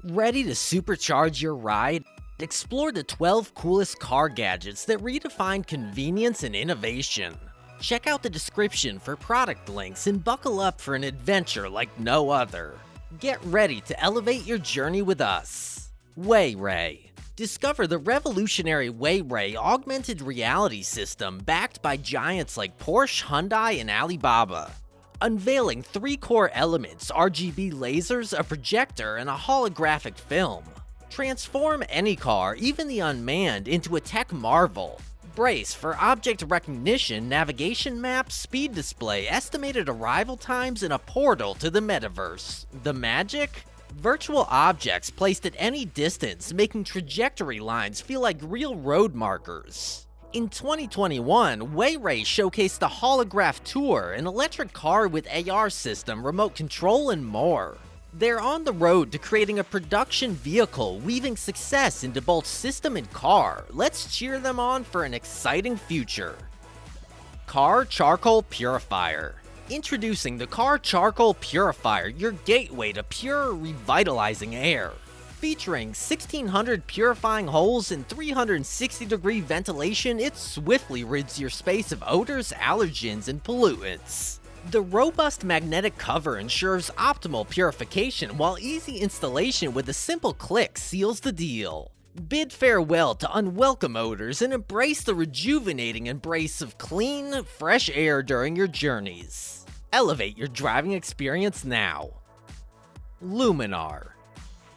Ready to supercharge your ride? Explore the 12 coolest car gadgets that redefine convenience and innovation. Check out the description for product links and buckle up for an adventure like no other. Get ready to elevate your journey with us. WAYRAY. Discover the revolutionary WAYRAY augmented reality system backed by giants like Porsche, Hyundai, and Alibaba. Unveiling 3 core elements: RGB lasers, a projector, and a holographic film. Transform any car, even the unmanned, into a tech marvel. Brace for object recognition, navigation maps, speed display, estimated arrival times, and a portal to the metaverse. The magic? Virtual objects placed at any distance, making trajectory lines feel like real road markers. In 2021, WAYRAY showcased the Holograph Tour, an electric car with AR system, remote control, and more. They're on the road to creating a production vehicle, weaving success into both system and car. Let's cheer them on for an exciting future. Car Charcoal Purifier. Introducing the Car Charcoal Purifier, your gateway to pure, revitalizing air. Featuring 1,600 purifying holes and 360-degree ventilation, it swiftly rids your space of odors, allergens, and pollutants. The robust magnetic cover ensures optimal purification, while easy installation with a simple click seals the deal. Bid farewell to unwelcome odors and embrace the rejuvenating embrace of clean, fresh air during your journeys. Elevate your driving experience now. Luminar.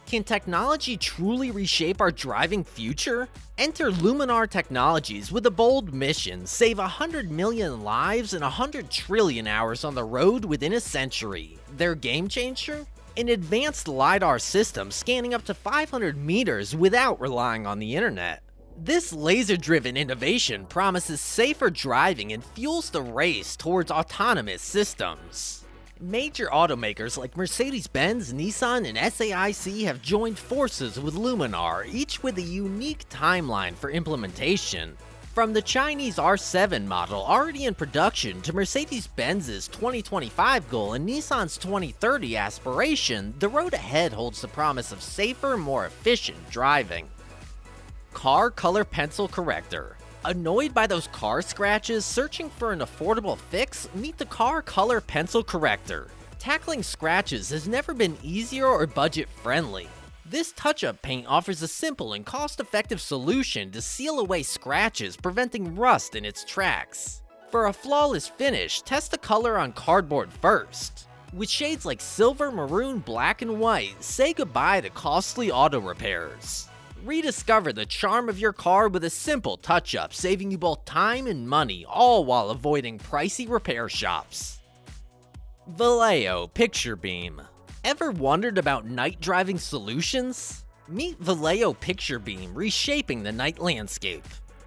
Can technology truly reshape our driving future? Enter Luminar Technologies with a bold mission: save 100 million lives and 100 trillion hours on the road within a century. Their game changer? An advanced LiDAR system scanning up to 500 meters without relying on the internet. This laser-driven innovation promises safer driving and fuels the race towards autonomous systems. Major automakers like Mercedes-Benz, Nissan, and SAIC have joined forces with Luminar, each with a unique timeline for implementation. From the Chinese R7 model already in production to Mercedes-Benz's 2025 goal and Nissan's 2030 aspiration, the road ahead holds the promise of safer, more efficient driving. Car Color Pencil Corrector. Annoyed by those car scratches? Searching for an affordable fix? Meet the Car Color Pencil Corrector. Tackling scratches has never been easier or budget-friendly. This touch-up paint offers a simple and cost-effective solution to seal away scratches, preventing rust in its tracks. For a flawless finish, test the color on cardboard first. With shades like silver, maroon, black, and white, say goodbye to costly auto repairs. Rediscover the charm of your car with a simple touch-up, saving you both time and money, all while avoiding pricey repair shops. VALEO PICTUREBEAM. Ever wondered about night driving solutions? Meet VALEO PICTUREBEAM, reshaping the night landscape.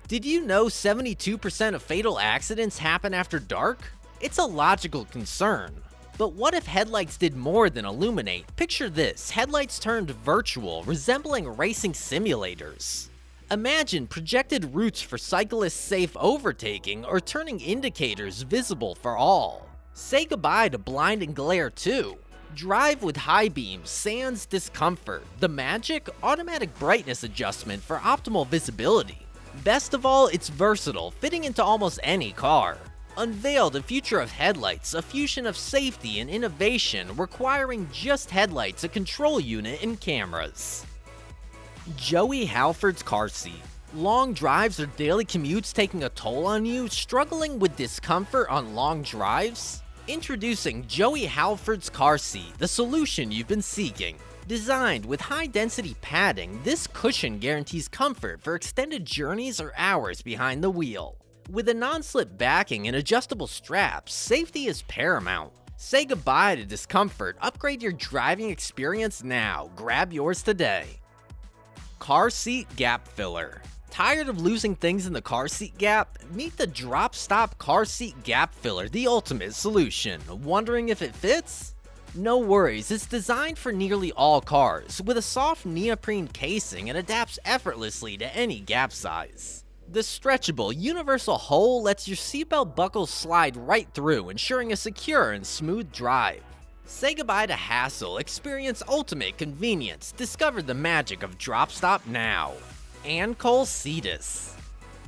Did you know 72% of fatal accidents happen after dark? It's a logical concern. But what if headlights did more than illuminate? Picture this: headlights turned virtual, resembling racing simulators. Imagine projected routes for cyclists' safe overtaking, or turning indicators visible for all. Say goodbye to blinding glare too. Drive with high beams, sans discomfort. The magic? Automatic brightness adjustment for optimal visibility. Best of all, it's versatile, fitting into almost any car. Unveil the future of headlights, a fusion of safety and innovation, requiring just headlights, a control unit, and cameras. Joie Halfords car seat. Long drives or daily commutes taking a toll on you? Struggling with discomfort on long drives? Introducing Joie Halfords car seat, the solution you've been seeking. Designed with high-density padding, this cushion guarantees comfort for extended journeys or hours behind the wheel. With a non-slip backing and adjustable straps, safety is paramount. Say goodbye to discomfort, upgrade your driving experience now. Grab yours today. Car seat gap filler. Tired of losing things in the car seat gap? Meet the drop-stop car seat gap filler, the ultimate solution. Wondering if it fits? No worries, it's designed for nearly all cars, with a soft neoprene casing and adapts effortlessly to any gap size. The stretchable, universal hole lets your seatbelt buckles slide right through, ensuring a secure and smooth drive. Say goodbye to hassle, experience ultimate convenience, discover the magic of drop stop now. ANCOL CTIS.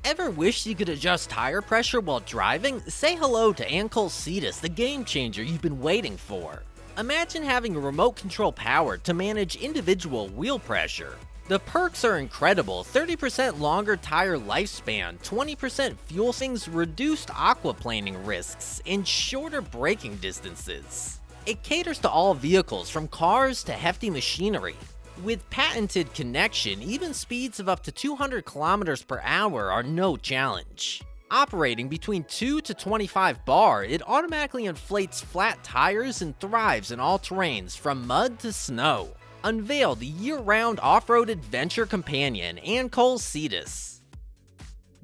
Ever wish you could adjust tire pressure while driving? Say hello to ANCOL CTIS, the game changer you've been waiting for. Imagine having a remote control power to manage individual wheel pressure. The perks are incredible: 30% longer tire lifespan, 20% fuel savings, reduced aquaplaning risks, and shorter braking distances. It caters to all vehicles from cars to hefty machinery. With patented connection, even speeds of up to 200 kilometers per hour are no challenge. Operating between 2 to 25 bar, it automatically inflates flat tires and thrives in all terrains from mud to snow. Unveil the year-round off-road adventure companion, ANCOL CTIS.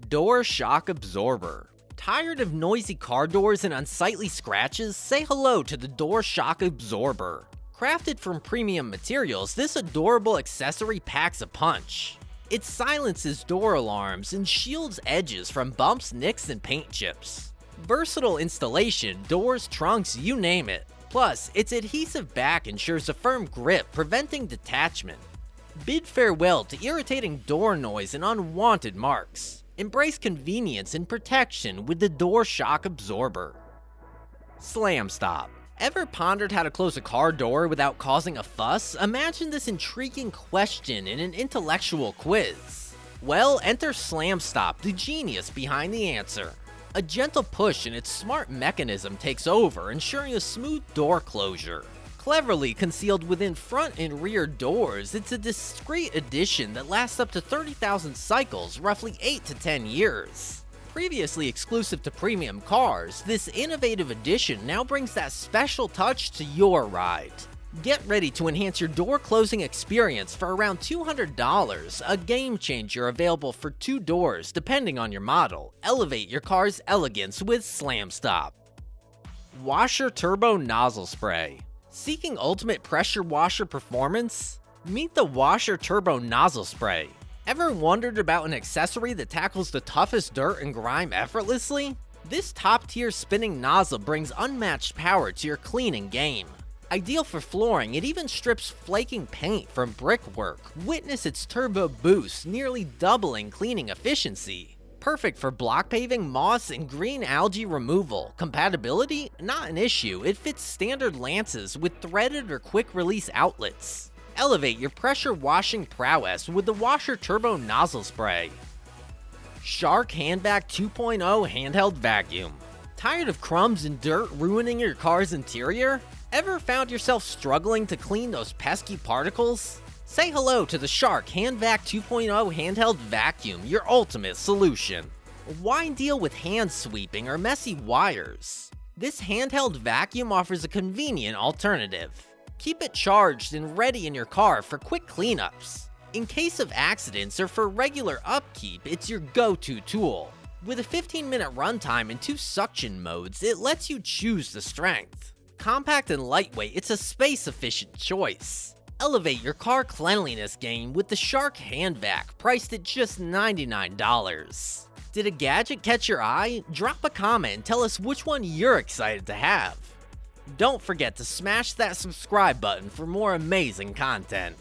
Door Shock Absorber. Tired of noisy car doors and unsightly scratches? Say hello to the Door Shock Absorber. Crafted from premium materials, this adorable accessory packs a punch. It silences door alarms and shields edges from bumps, nicks, and paint chips. Versatile installation, doors, trunks, you name it. Plus, its adhesive back ensures a firm grip, preventing detachment. Bid farewell to irritating door noise and unwanted marks. Embrace convenience and protection with the Door Shock Absorber. SLAMSTOP. Ever pondered how to close a car door without causing a fuss? Imagine this intriguing question in an intellectual quiz. Well, enter SLAMSTOP, the genius behind the answer. A gentle push and its smart mechanism takes over, ensuring a smooth door closure. Cleverly concealed within front and rear doors, it's a discreet addition that lasts up to 30,000 cycles, roughly 8 to 10 years. Previously exclusive to premium cars, this innovative addition now brings that special touch to your ride. Get ready to enhance your door closing experience for around $200, a game changer available for 2 doors depending on your model. Elevate your car's elegance with SLAMSTOP. Washer Turbo Nozzle Spray. Seeking ultimate pressure washer performance? Meet the Washer Turbo Nozzle Spray. Ever wondered about an accessory that tackles the toughest dirt and grime effortlessly? This top-tier spinning nozzle brings unmatched power to your cleaning game. Ideal for flooring, it even strips flaking paint from brickwork. Witness its turbo boost, nearly doubling cleaning efficiency. Perfect for block paving, moss, and green algae removal. Compatibility? Not an issue. It fits standard lances with threaded or quick-release outlets. Elevate your pressure washing prowess with the Washer Turbo Nozzle Spray. Shark Handvac 2.0 Handheld Vacuum. Tired of crumbs and dirt ruining your car's interior? Ever found yourself struggling to clean those pesky particles? Say hello to the Shark Handvac 2.0 Handheld Vacuum, your ultimate solution. Why deal with hand sweeping or messy wires? This handheld vacuum offers a convenient alternative. Keep it charged and ready in your car for quick cleanups. In case of accidents or for regular upkeep, it's your go-to tool. With a 15-minute runtime and 2 suction modes, it lets you choose the strength. Compact and lightweight, it's a space-efficient choice. Elevate your car cleanliness game with the Shark Handvac, priced at just $99. Did a gadget catch your eye? Drop a comment and tell us which one you're excited to have. Don't forget to smash that subscribe button for more amazing content.